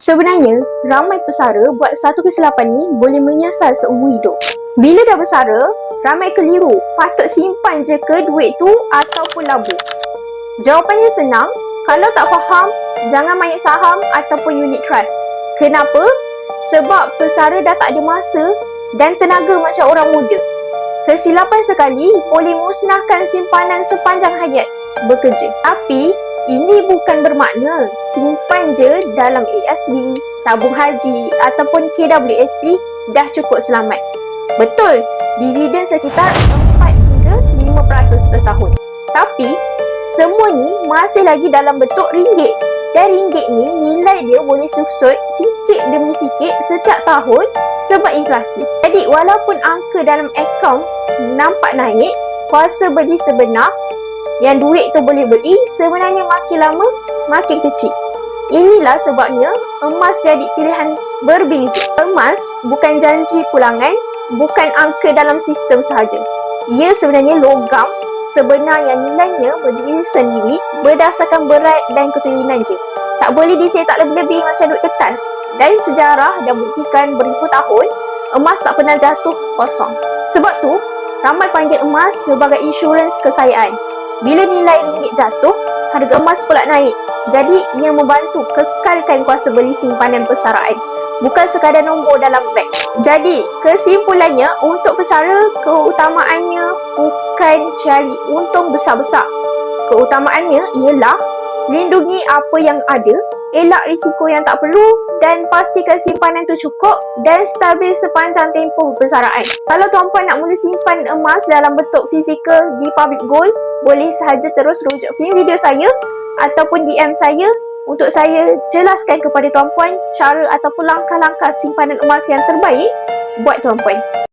Sebenarnya, ramai pesara buat satu kesilapan ni boleh menyesal seumur hidup. Bila dah bersara, ramai keliru. Patut simpan je ke duit tu ataupun labur? Jawapannya senang. Kalau tak faham, jangan main saham ataupun unit trust. Kenapa? Sebab pesara dah tak ada masa dan tenaga macam orang muda. Kesilapan sekali boleh musnahkan simpanan sepanjang hayat bekerja. Tapi, ini bukan bermakna simpan je dalam ASB, tabung haji ataupun KWSP dah cukup selamat. Betul, dividen sekitar 4 hingga 5% setahun. Tapi, semua ni masih lagi dalam bentuk ringgit. Dan ringgit ni nilai dia boleh susut sikit demi sikit setiap tahun sebab inflasi. Jadi walaupun angka dalam akaun nampak naik, kuasa beli sebenar yang duit tu boleh beli sebenarnya makin lama makin kecil. Inilah sebabnya emas jadi pilihan berbeza. Emas bukan janji pulangan, bukan angka dalam sistem sahaja. Ia sebenarnya logam sebenar yang nilainya berdiri sendiri berdasarkan berat dan keturunan je. Tak boleh dicetak lebih-lebih macam duit kertas. Dan sejarah dah buktikan beribu tahun, emas tak pernah jatuh kosong. Sebab tu, ramai panggil emas sebagai insurans kekayaan. Bila nilai ringgit jatuh, harga emas pula naik. Jadi, ia membantu kekalkan kuasa beli simpanan persaraan. Bukan sekadar nombor dalam bank. Jadi, kesimpulannya untuk pesara, keutamaannya bukan cari untung besar-besar. Keutamaannya ialah lindungi apa yang ada, elak risiko yang tak perlu dan pastikan simpanan tu cukup dan stabil sepanjang tempoh persaraan. Kalau tuan-puan nak mula simpan emas dalam bentuk fizikal di Public Gold, boleh sahaja terus rujuk video saya ataupun DM saya untuk saya jelaskan kepada tuan-puan cara ataupun langkah-langkah simpanan emas yang terbaik buat tuan-puan.